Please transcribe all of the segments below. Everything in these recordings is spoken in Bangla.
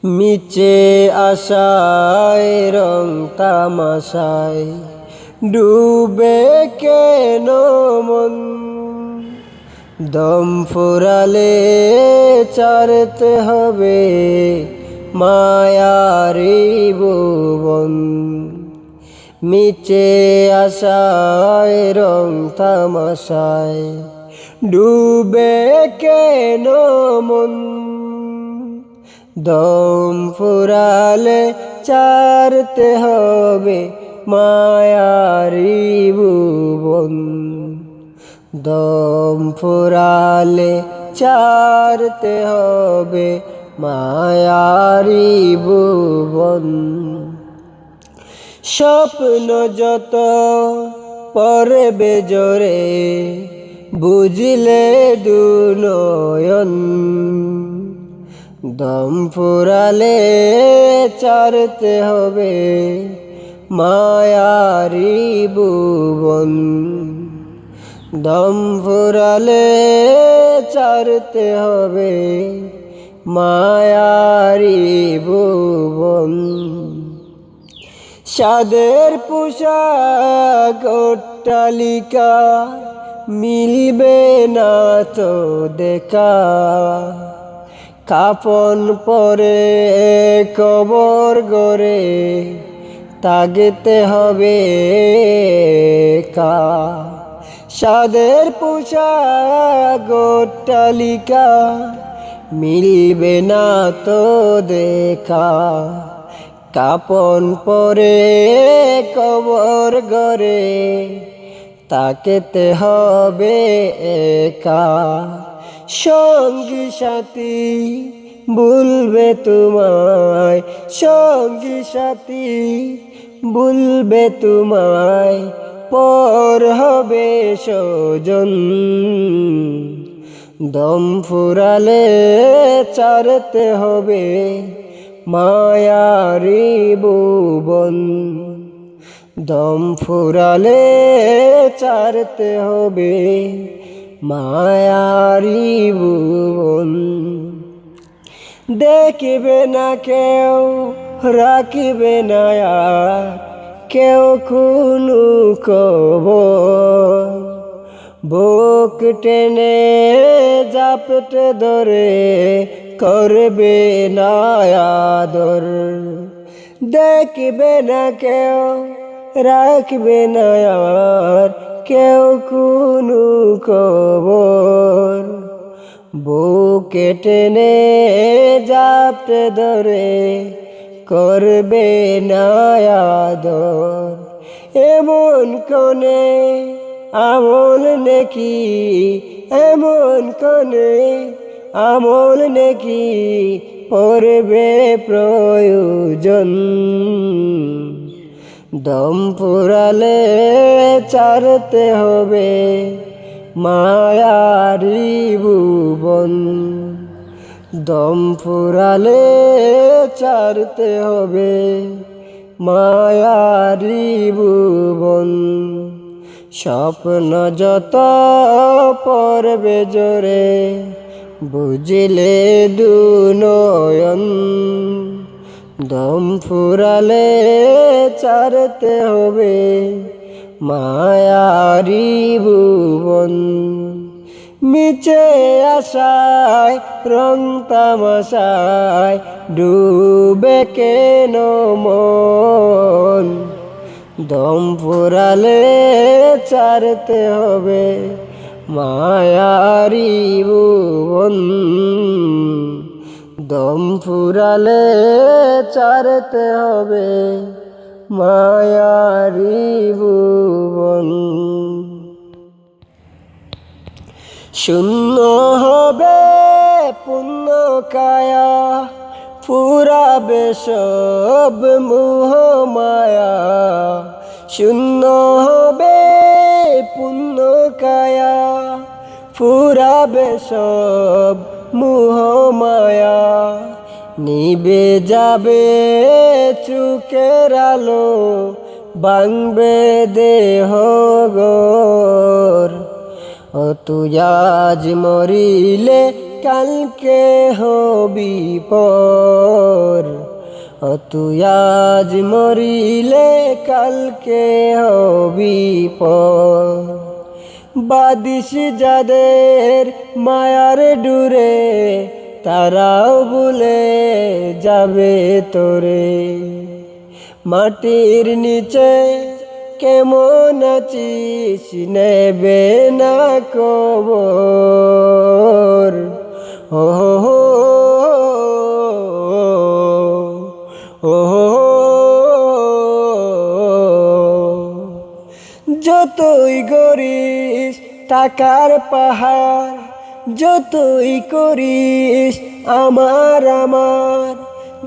মিছে আশায় রং তামাশায় ডুবে কেন মন, দম ফুরালে ছাড়তে হবে মায়ারি ভুবন। মিছে আশায় রং তামাশায় ডুবে কেন মন, দম ফুরালে ছাড়তে হবে মায়ারি ভুবন। দম ফুরালে ছাড়তে হবে মায়ারি ভুবন। স্বপ্ন যত পড়বে জোরে বুঝলে দু নয়ন, দম ফুরালে ছাড়তে হবে মায়ারি ভুবন। দম ফুরালে ছাড়তে হবে মায়ারি ভুবন। সাদের পোশাক অট্টালিকা মিলবে না তো দেখা, কাফন পরে কবর গড়ে তাগতে হবে কা। সাদের পোশাক অট্টালিকা মিলবে না তো দেখা, কাফন পরে কবর গড়ে তাকেতে হবে একা। সঙ্গী সাথী ভুলবে তোমায়, সঙ্গী সাথী ভুলবে তোমায়, পর হবে স্বজন। দম ফুরালে ছাড়তে হবে মায়ারি ভুবন। দম ফুরালে ছাড়তে হবে মায়ারি ভুবন। দেখবে না কেউ রাখবে না আর কেউ কোনো খবর, বুক টেনে জাপটে ধরে করবে না আদর। দেখবে না কেউ রাখবে না আর কেউ কোনো খবর, বুক টেনে জাপটে ধরে করবে না আদর। এমন কোনে আমল নেকি, এমন কোনে আমল নেকি পড়বে প্রয়োজন, দম ফুরালে ছাড়তে হবে মায়ারি ভুবন। দম ফুরালে ছাড়তে হবে মায়ারি ভুবন। স্বপ্ন যত পড়বে জোরে বুঝলে দু নয়ন, দম ফুরালে ছাড়তে হবে মায়ারি ভুবন। মিছে আশায় রং তামাশায় ডুবে কেন মন, দম ফুরালে ছাড়তে হবে মায়ারি ভুবন। দম ফুরালে ছাড়তে হবে মায়ারি ভুবন। শূন্য হবে পুণ্য কায়া, ফুরাবে সব মোহ মায়া। শূন্য হবে পুণ্য কায়া, ফুরাবে সব মোহ মায়া। নিবে যাবে চোখের আলো, ভাঙবে দেহ গর। ও তুই আজ মরিলে কালকে হবি পর, ও তুই আজ মরিলে কালকে হবি পর। বাদিস যাদের মায়ার ডুরে, তারাও ভুলে যাবে তোরে। মাটির নিচে কেমন আছিস নেবে না কবর। ও হো ও যতই গড়িস টাকার পাহাড়, যতই করিস আমার আমার,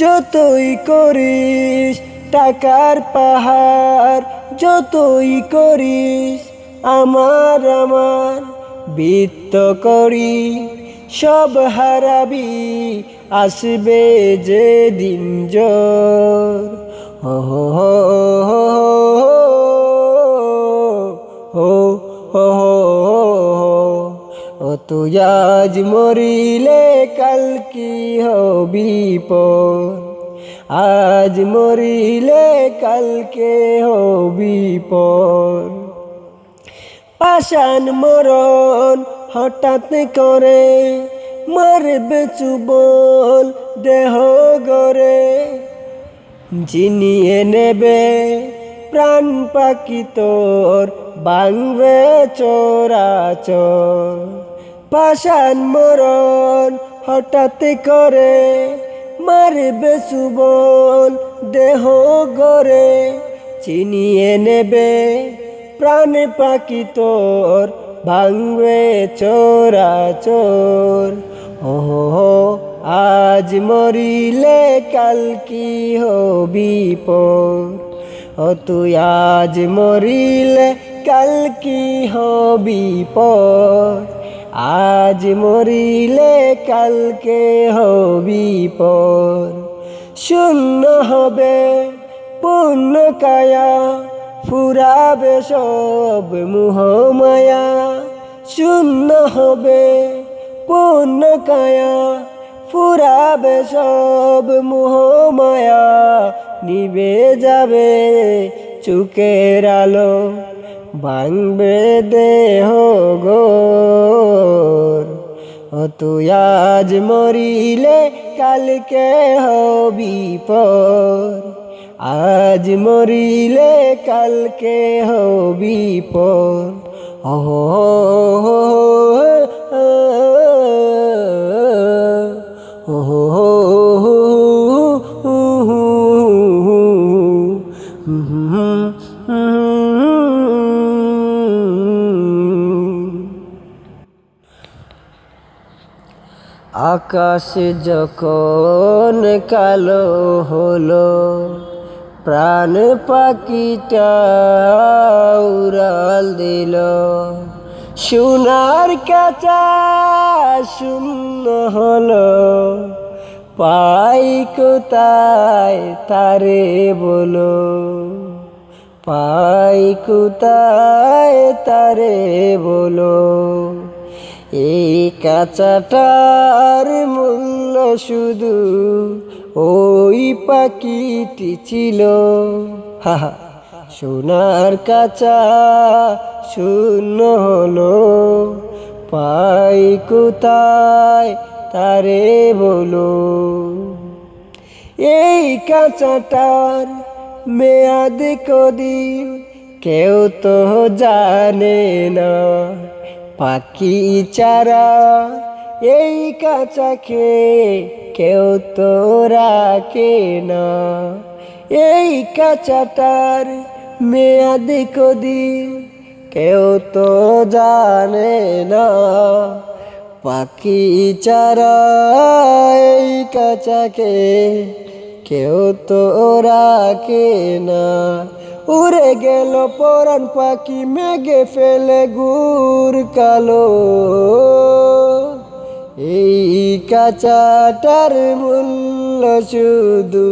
যতই করিস টাকার পাহাড়, যতই করিস আমার আমার, বৃত্ত করি সব হারাবি, আসবে যে দিন জোর। ও হো ও তুই আজ মরিলে কাল কি হবি পর। আজ মরিলে কালকে হবি পর। পাষাণ মরণ হঠাৎ করে মারবে চুবল দেহ গরে। জিনিয়ে নেবে প্রাণ পাখি তোর, ভাঙবে চরাচর। পাষাণ মরণ হঠাৎ করে মারবে চুবল দেহ গরে। চিনিয়ে নেবে প্রাণ পাখি তোর, ভাঙবে চরাচর। ও আজ মরিলে কাল কি হবি পর। ও তুই আজ মরিলে কাল কি হবি পর। আজ মরিলে কালকে হবি পর। শূন্য হবে পূর্ণ কায়া, ফুরাবে সব মোহমায়া। শূন্য হবে পূর্ণ কায়া, ফুরাবে সব মোহমায়া। নিবে যাবে চুকের আলো, ভাঙবে দেহ গোর। ও তুই আজ মরিলে কালকে হবি পর। আজ মরিলে কালকে হবি পর। ও আকাশ যখন কালো হলো, প্রাণ পাখিটা উড়াল দিল। সোনার কাঁচা শূন্য হলো, পাই কোথায় তারে বলো। পাই কোথায় তারে বলো। এই কাঁচাটার মূল্য শুধু ওই পাখিটি ছিল। হাহা সোনার কাঁচা শূন্য হলো, পাই কোথায় তারে বলো। এই কাঁচাটার মেয়াদ কদিন কেউ তো জানে না। পাখি চারা এই কাঁচা খেয়ে কেউ তো রাখে না। এই কাঁচাটার মেয়াদ কদিন কেউ তো জানে না। পাখি চারা এই কাঁচাকে কেউ তো রাখে না। উড়ে গেল পরাণ পাখি মেঘে ফেলে গুড় কালো। এই কাঁচাটার মূল্য শুধু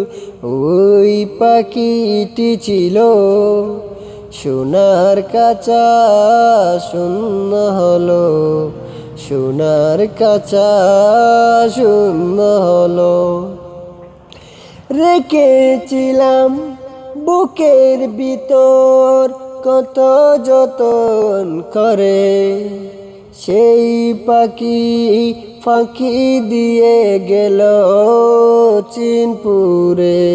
ওই পাখিটি ছিল। সোনার কাঁচা শূন্য হলো, সোনার কাঁচা শূন্য হলো। রেখেছিলাম বুকের ভিতর কত যতন করে, সেই পাখি ফাঁকি দিয়ে গেল চিনপুরে।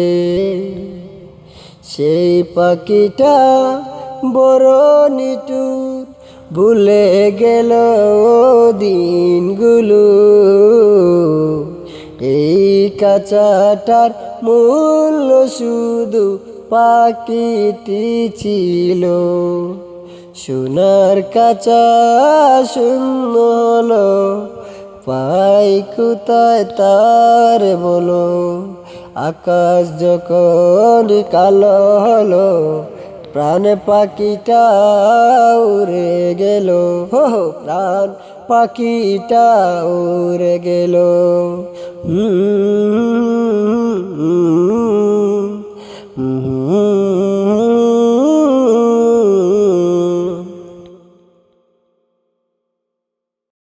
সেই পাখিটা বড় নিটুর, ভুলে গেল দিনগুলো। এই কাঁচাটার মূল্য শুধু পাখিটি ছিল, সোনার কাঁচা শূন্য হলো, পাই কোথায় তার বলো। আকাশ যখন কালো হলো, প্রাণ পাখিটা উড়ে গেল, হো হো, প্রাণ পাখিটা উড়ে গেল।